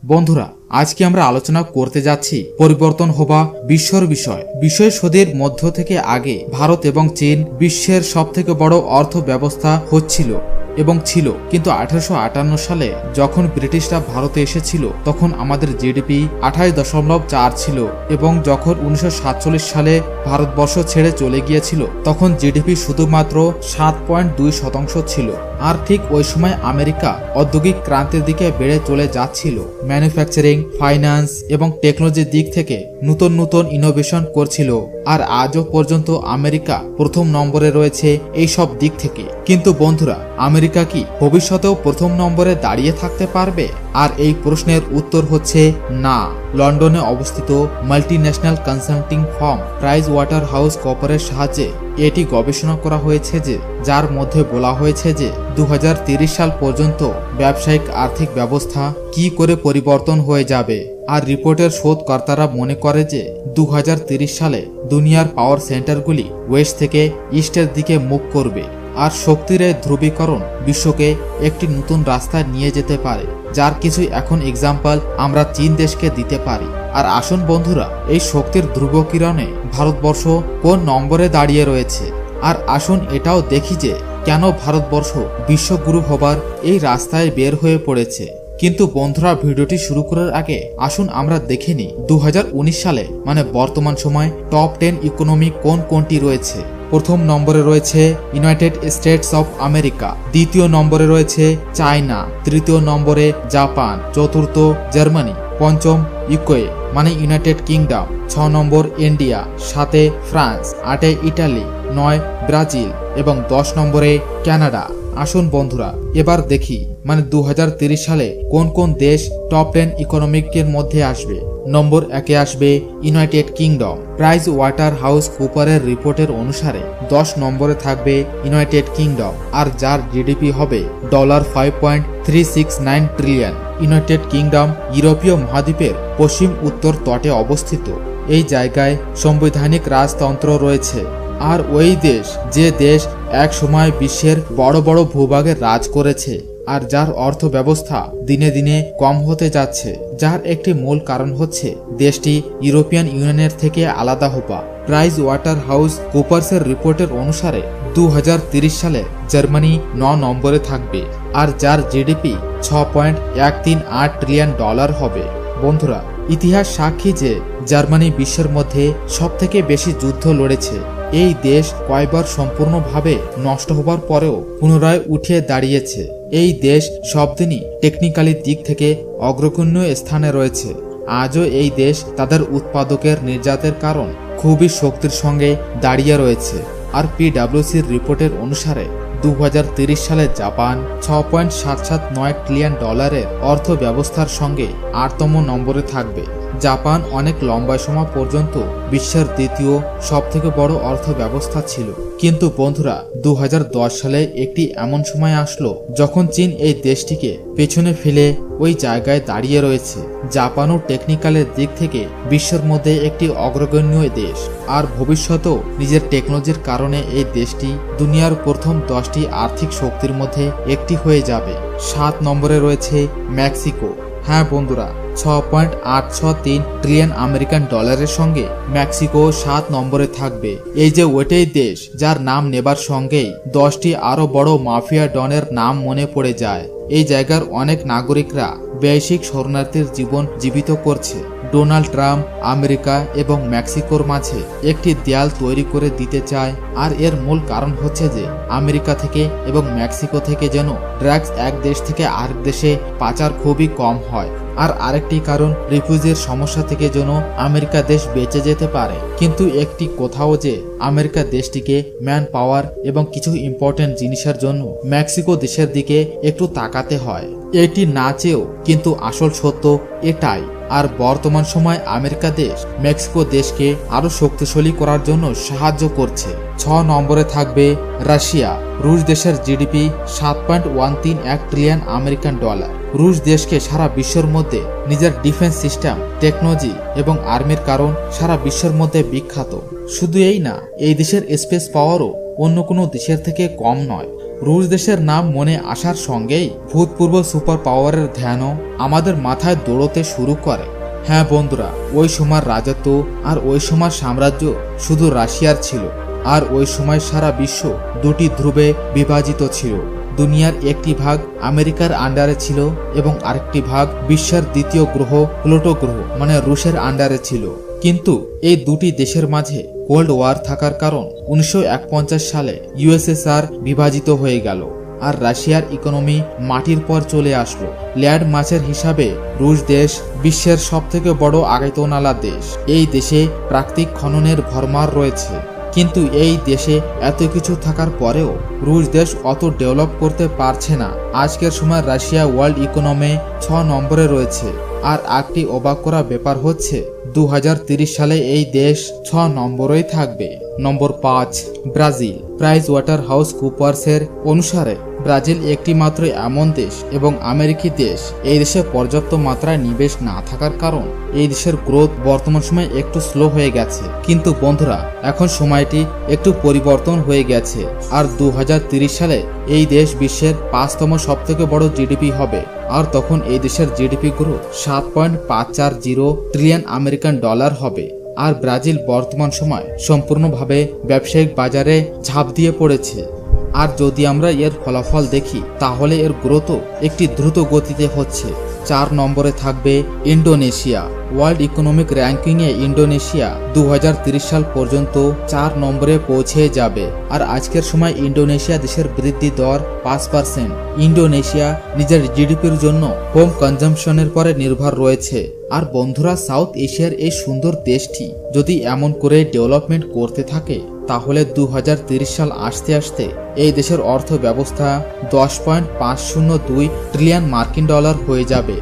বন্ধুরা, আজকে আমরা আলোচনা করতে যাচ্ছি পরিবর্তন হওয়া বিশ্বর বিষয় সদির মধ্য থেকে আগে ভারত এবং চীন বিশ্বের সবথেকে বড় অর্থ ব্যবস্থা হচ্ছিল এবং ছিল, কিন্তু 1858 সালে যখন ব্রিটিশরা ভারতে এসেছিল তখন আমাদের জিডিপি 28.4 ছিল এবং যখন 1947 সালে ভারতবর্ষ ছেড়ে চলে গিয়েছিল তখন জিডিপি শুধুমাত্র 7.2% ছিল। আর ঠিক ওই সময় আমেরিকা ঔদ্যোগিক ক্রান্তির দিকে বেড়ে চলে যাচ্ছিল, ম্যানুফ্যাকচারিং, ফাইন্যান্স এবং টেকনোলজির দিক থেকে নতুন নতুন ইনোভেশন করছিল। আর আজও পর্যন্ত আমেরিকা প্রথম নম্বরে রয়েছে এই সব দিক থেকে। কিন্তু বন্ধুরা, আমেরিকা কি ভবিষ্যতেও প্রথম নম্বরে দাঁড়িয়ে থাকতে পারবে? আর এই প্রশ্নের উত্তর হচ্ছে না। লন্ডনে অবস্থিত multinational consulting firm Price Waterhouse কুপারের সাহায্যে এটি গবেষণা করা হয়েছে যার মধ্যে বলা হয়েছে যে 2030 সাল পর্যন্ত ব্যবসায়িক আর্থিক ব্যবস্থা কি করে পরিবর্তন হয়ে যাবে। আর রিপোর্টের শোধকর্তারা মনে করে যে 2030 সালে দুনিয়ার পাওয়ার সেন্টারগুলি ওয়েস্ট থেকে ইস্টের দিকে মুখ করবে। আর শক্তির এই ধ্রুবীকরণ বিশ্বকে একটি নতুন রাস্তায় নিয়ে যেতে পারে, যার কিছু এখন এক্সাম্পল আমরা চীন দেশকে দিতে পারি। আর আসুন বন্ধুরা, এই শক্তির ধ্রুবকিরণে ভারতবর্ষ কোন নম্বরে দাঁড়িয়ে রয়েছে। আর আসুন এটাও দেখি যে কেন ভারতবর্ষ বিশ্বগুরু হবার এই রাস্তায় বের হয়ে পড়েছে। কিন্তু বন্ধুরা, ভিডিওটি শুরু করার আগে আসুন আমরা দেখে নিই 2019 সালে মানে বর্তমান সময় টপ 10 ইকোনমি কোনটি রয়েছে। প্রথম নম্বরে রয়েছে ইউনাইটেড স্টেটস অফ আমেরিকা, দ্বিতীয় নম্বরে রয়েছে চায়না, তৃতীয় নম্বরে জাপান, চতুর্থ জার্মানি, পঞ্চম ইউকে মানে ইউনাইটেড কিংডম, 6 নম্বর ইন্ডিয়া, 7 ফ্রান্স, 8 ইটালি, 9 ব্রাজিল এবং 10 নম্বরে কানাডা। আসুন বন্ধুরা, এবার দেখি মানে 2030 সালে কোন কোন দেশ টপ 10 ইকোনমিকের মধ্যে আসবে। নম্বর 1 আসবে United Kingdom. Price Waterhouse কুপারের রিপোর্টের অনুসারে 10 নম্বরে থাকবে ইউনাইটেড কিংডম, আর যার জিডিপি হবে $5.369 ট্রিলিয়ন। ইউনাইটেড কিংডম ইউরোপীয় মহাদ্বীপের পশ্চিম উত্তর তটে অবস্থিত। এই জায়গায় সাংবিধানিক রাজতন্ত্র রয়েছে। আর ওই দেশ যে দেশ এক সময় বিশ্বের বড় বড় ভূভাগে রাজ করেছে, আর যার অর্থ ব্যবস্থা দিনে দিনে কম হতে যাচ্ছে, যার একটি মূল কারণ হচ্ছে দেশটি ইউরোপিয়ান ইউনিয়নের থেকে আলাদা হওয়া। প্রাইস ওয়াটার হাউস কুপার্সের রিপোর্টের অনুসারে 2030 সালে জার্মানি 9 নম্বরে থাকবে, আর যার জিডিপি $6.138 ট্রিলিয়ন হবে। বন্ধুরা, ইতিহাস সাক্ষী যে জার্মানি বিশ্বের মধ্যে সবথেকে বেশি যুদ্ধ লড়েছে। এই দেশ কয়েকবার সম্পূর্ণভাবে নষ্ট হবার পরেও পুনরায় উঠে দাঁড়িয়েছে। এই দেশ সবদিনই টেকনিক্যালি দিক থেকে অগ্রগণ্য স্থানে রয়েছে। আজও এই দেশ তাদের উৎপাদকের নির্যাতের কারণ খুবই শক্তির সঙ্গে দাঁড়িয়ে রয়েছে। আর পিডব্লিউসির রিপোর্টের অনুসারে 2030 সালে জাপান $6.779 ট্রিলিয়ন অর্থ ব্যবস্থার সঙ্গে 8তম নম্বরে থাকবে। জাপান অনেক লম্বা সময় পর্যন্ত বিশ্বের দ্বিতীয় সবথেকে বড় অর্থ ব্যবস্থা ছিল। কিন্তু বন্ধুরা, 2010 সালে একটি এমন সময় আসলো যখন চীন এই দেশটিকে পেছনে ফেলে ওই জায়গায় দাঁড়িয়ে রয়েছে। জাপানও টেকনিক্যালের দিক থেকে বিশ্বের মধ্যে একটি অগ্রগণ্য দেশ, আর ভবিষ্যতেও নিজের টেকনোলজির কারণে এই দেশটি দুনিয়ার প্রথম 10টি আর্থিক শক্তির মধ্যে একটি হয়ে যাবে। 7 নম্বরে রয়েছে মেক্সিকো। হ্যাঁ বন্ধুরা, $6.863 ট্রিলিয়ন আমেরিকান ডলারের সঙ্গে মেক্সিকো 7 নম্বরে থাকবে। এই যে ওইটাই দেশ যার নাম নেবার সঙ্গেই 10টি আরো বড় মাফিয়া ডনের নাম মনে পড়ে যায়। এই জায়গার অনেক নাগরিকরা বৈশ্বিক শরণার্থীর জীবন জীবিত করছে। ডোনাল্ড ট্রাম্প আমেরিকা এবং মেক্সিকোর মাঝে একটি দেয়াল তৈরি করে দিতে চায়। আর এর মূল কারণ হচ্ছে যে আমেরিকা থেকে এবং মেক্সিকো থেকে যেন ড্রাগস এক দেশ থেকে আরেক দেশে পাচার খুবই কম হয়। আর আরেকটি কারণ রিফিউজির সমস্যা থেকে যেন আমেরিকা দেশ বেঁচে যেতে পারে। কিন্তু একটি কোথাও যে আমেরিকা দেশটিকে ম্যান পাওয়ার এবং কিছু ইম্পর্টেন্ট জিনিসের জন্য মেক্সিকো দেশের দিকে একটু তাকাতে হয়। এটি না চেয়েও কিন্তু আসল সত্য এটাই। আর বর্তমান সময় আমেরিকা দেশ মেক্সিকো দেশকে আরো শক্তিশালী করার জন্য সাহায্য করছে। 6 নম্বরে থাকবে রাশিয়া। রুশ দেশের জিডিপি $7.131 ট্রিলিয়ন আমেরিকান ডলার। রুশ দেশকে সারা বিশ্বের মধ্যে নিজের ডিফেন্স সিস্টেম, টেকনোলজি এবং আর্মির কারণ সারা বিশ্বের মধ্যে বিখ্যাত। শুধু এই না, এই দেশের স্পেস পাওয়ারও অন্য কোনো দেশের থেকে কম নয়। রুশ দেশের নাম মনে আসার সঙ্গেই ভূতপূর্ব সুপার পাওয়ারের ধ্যানও আমাদের মাথায় দৌড়তে শুরু করে। হ্যাঁ বন্ধুরা, ওই সময়ের রাজত্ব আর ওই সময়ের সাম্রাজ্য শুধু রাশিয়ার ছিল, আর ওই সময় সারা বিশ্ব দুটি ধ্রুবে বিভাজিত ছিল। দুনিয়ার একটি ভাগ আমেরিকার আন্ডারে ছিল এবং আরেকটি ভাগ বিশ্বের দ্বিতীয় গ্রহ প্লুটো গ্রহ মানে রুশের আন্ডারে ছিল। কিন্তু এই দুটি দেশের মাঝে কোল্ড ওয়ার থাকার কারণ 1951 সালে ইউএসএসআর বিভাজিত হয়ে গেল, আর রাশিয়ার ইকোনমি মাটির পর চলে আসলো। ল্যান্ড মাছের হিসাবে রুশ দেশ বিশ্বের সবথেকে বড় আয়তনালা দেশ। এই দেশে প্রাকৃতিক খননের ভরমার রয়েছে, কিন্তু এই দেশে এত কিছু থাকার পরেও রুশ দেশ অত ডেভেলপ করতে পারছে না। আজকের সময় রাশিয়া ওয়ার্ল্ড ইকোনমি 6 নম্বরে রয়েছে। আর একটি অবাক করা ব্যাপার হচ্ছে 2030 সালে এই দেশ 6 নম্বরেই থাকবে। নম্বর 5, ব্রাজিল। প্রাইস ওয়াটার হাউস কুপার্সের অনুসারে ব্রাজিল একটি মাত্র এমন দেশ এবং আমেরিকি দেশ এই দেশে পর্যাপ্ত মাত্রায় নিবেশ না থাকার কারণ এই দেশের গ্রোথ বর্তমান সময়ে একটু স্লো হয়ে গেছে। কিন্তু বন্ধুরা, এখন সময়টি একটু পরিবর্তন হয়ে গেছে, আর 2030 সালে এই দেশ বিশ্বের 5তম সবথেকে বড় জিডিপি হবে। আর তখন এই দেশের GDP growth 7.540 trillion American dollar হবে। আর ব্রাজিল বর্তমান সময় সম্পূর্ণভাবে ব্যবসায়িক বাজারে ঝাঁপ দিয়ে পড়েছে। আর যদি আমরা এর ফলাফল দেখি তাহলে এর গ্রোথও একটি দ্রুত গতিতে হচ্ছে। 4 নম্বরে থাকবে ইন্দোনেশিয়া। ওয়ার্ল্ড ইকোনমিক র্যাঙ্কিংয়ে ইন্দোনেশিয়া 2030 সাল পর্যন্ত 4 নম্বরে পৌঁছে যাবে। আর আজকের সময় ইন্দোনেশিয়া দেশের বৃদ্ধি দর 5%। ইন্দোনেশিয়া নিজের জিডিপির জন্য হোম কনজাম্পশনের পরে নির্ভর রয়েছে। আর বন্ধুরা, সাউথ এশিয়ার এই সুন্দর দেশটি যদি এমন করে ডেভেলপমেন্ট করতে থাকে তাহলে 2030 সাল আসতে আসতে এই দেশের অর্থ ব্যবস্থা 10.502 ট্রিলিয়ন মার্কিন ডলার হয়ে যাবে।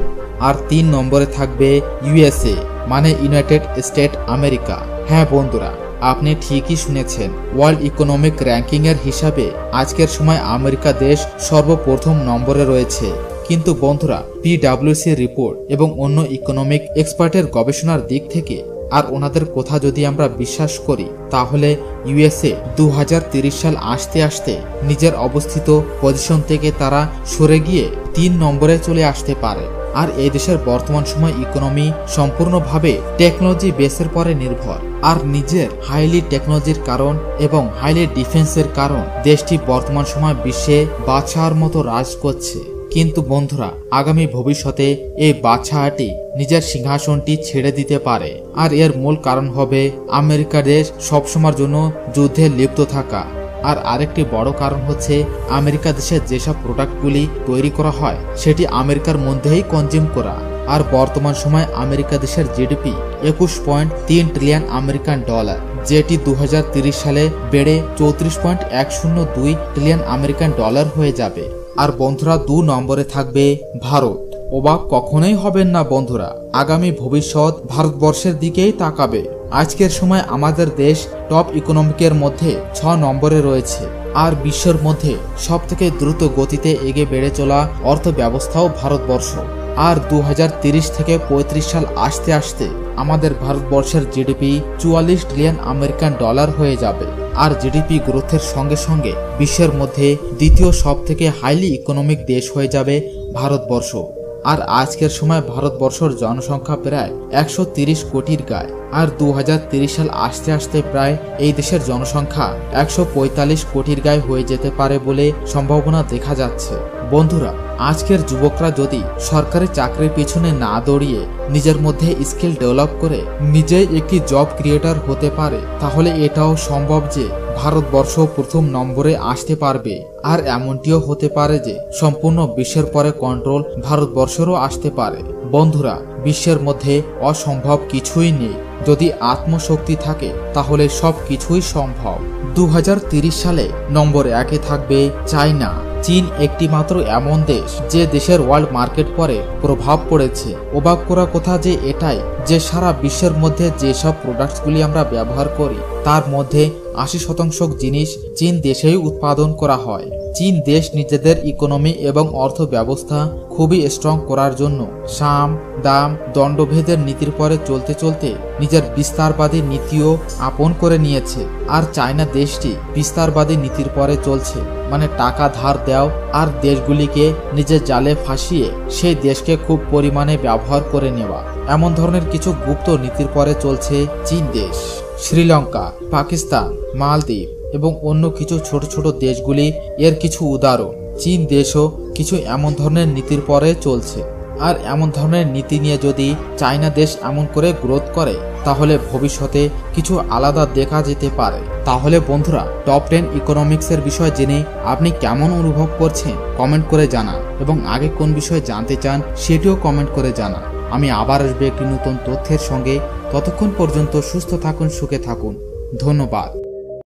আর 3 নম্বরে থাকবে ইউএসএ মানে ইউনাইটেড স্টেট আমেরিকা। হ্যাঁ বন্ধুরা, আপনি ঠিকই শুনেছেন, ওয়ার্ল্ড ইকোনমিক র্যাঙ্কিং এর হিসাবে আজকের সময় আমেরিকা দেশ সর্বপ্রথম নম্বরে রয়েছে। কিন্তু বন্ধুরা, পিডব্লিউসি রিপোর্ট এবং অন্য ইকোনমিক এক্সপার্টের গবেষণার দিক থেকে আর ওনাদের কথা যদি আমরা বিশ্বাস করি তাহলে ইউএসএ 2030 সাল আসতে আসতে নিজের অবস্থিত পজিশন থেকে তারা সরে গিয়ে 3 নম্বরে চলে আসতে পারে। আর এই দেশের বর্তমান সময় ইকোনমি সম্পূর্ণভাবে টেকনোলজি বেসের পরে নির্ভর। আর নিজের হাইলি টেকনোলজির কারণ এবং হাইলি ডিফেন্সের কারণ দেশটি বর্তমান সময় বিশ্বে বাদশার মতো রাজ করছে। কিন্তু বন্ধুরা, আগামী ভবিষ্যতে এই বাদশাহটি নিজের সিংহাসনটি ছেড়ে দিতে পারে। আর এর মূল কারণ হবে আমেরিকা দেশ সবসময়ের জন্য যুদ্ধে লিপ্ত থাকা। আর আরেকটি বড় কারণ হচ্ছে আমেরিকা দেশের যেসব প্রোডাক্টগুলি তৈরি করা হয় সেটি আমেরিকার মধ্যেই কনজিউম করা। আর বর্তমান সময় আমেরিকা দেশের জিডিপি 21.3 ট্রিলিয়ন আমেরিকান ডলার, যেটি 2030 সালে বেড়ে 34.102 ট্রিলিয়ন আমেরিকান ডলার হয়ে যাবে। আর বন্ধুরা, 2 নম্বরে থাকবে ভারত। অবাক কখনোই হবেন না বন্ধুরা, আগামী ভবিষ্যৎ ভারতবর্ষের দিকেই তাকাবে। আজকের সময় আমাদের দেশ টপ ইকোনমিকের মধ্যে 6 নম্বরে রয়েছে। আর বিশ্বের মধ্যে সবথেকে দ্রুত গতিতে এগিয়ে বেড়ে চলা অর্থ ব্যবস্থাও ভারতবর্ষ। আর 2030 থেকে 35 সাল আসতে আসতে আমাদের ভারতবর্ষের জিডিপি 44 ট্রিলিয়ন আমেরিকান ডলার হয়ে যাবে। আর জিডিপি গ্রোথের সঙ্গে সঙ্গে বিশ্বের মধ্যে দ্বিতীয় সবথেকে হাইলি ইকোনমিক দেশ হয়ে যাবে ভারতবর্ষ। আর আজকের সময় ভারতবর্ষের জনসংখ্যা প্রায় 130 কোটির গায়। আর 2030 সাল আসতে আসতে প্রায় এই দেশের জনসংখ্যা 145 কোটির গায় হয়ে যেতে পারে বলে সম্ভাবনা দেখা যাচ্ছে। বন্ধুরা, আজকের যুবকরা যদি সরকারি চাকরির পিছনে না দৌড়িয়ে নিজের মধ্যে স্কিল ডেভেলপ করে নিজেই একটি জব ক্রিয়েটর হতে পারে তাহলে এটাও সম্ভব যে ভারতবর্ষ প্রথম নম্বরে আসতে পারবে। আর এমনটিও হতে পারে যে সম্পূর্ণ বিশ্বের পরে কন্ট্রোল ভারতবর্ষেরও আসতে পারে। বন্ধুরা, বিশ্বের মধ্যে অসম্ভব কিছুই নেই। যদি আত্মশক্তি থাকে তাহলে সব কিছুই সম্ভব। 2030 সালে নম্বর 1-এ থাকবে চায়না। চীন একটি মাত্র এমন দেশ যে দেশের ওয়ার্ল্ড মার্কেট পরে প্রভাব পড়েছে। অবাক করা কথা যে এটাই যে সারা বিশ্বের মধ্যে যেসব প্রোডাক্টসগুলি আমরা ব্যবহার করি তার মধ্যে 80% জিনিস চীন দেশেই উৎপাদন করা হয়। চীন দেশ নিজেদের ইকোনমি এবং অর্থ ব্যবস্থা খুবই স্ট্রং করার জন্য সাম দাম দণ্ডভেদের নীতির পরে চলতে চলতে নিজের বিস্তারবাদী নীতিও আপন করে নিয়েছে। আর চায়না দেশটি বিস্তারবাদী নীতির পরে চলছে, মানে টাকা ধার দেও আর দেশগুলিকে নিজের জালে ফাঁসিয়ে সেই দেশকে খুব পরিমাণে ব্যবহার করে নেওয়া, এমন ধরনের কিছু গুপ্ত নীতির পরে চলছে চীন দেশ। শ্রীলঙ্কা, পাকিস্তান, মালদ্বীপ এবং অন্য কিছু ছোট ছোট দেশগুলি এর কিছু উদাহরণ। চীন দেশও কিছু এমন ধরনের নীতির পরে চলছে। আর এমন ধরনের নীতি নিয়ে যদি চায়না দেশ এমন করে গ্রোথ করে তাহলে ভবিষ্যতে কিছু আলাদা দেখা যেতে পারে। তাহলে বন্ধুরা, টপ 10 ইকোনমিক্সের বিষয় জেনে আপনি কেমন অনুভব করছেন কমেন্ট করে জানান, এবং আগে কোন বিষয়ে জানতে চান সেটিও কমেন্ট করে জানান। আমি আবার আসবো একটি নতুন তথ্যের সঙ্গে। ততক্ষণ পর্যন্ত সুস্থ থাকুন, সুখে থাকুন। ধন্যবাদ।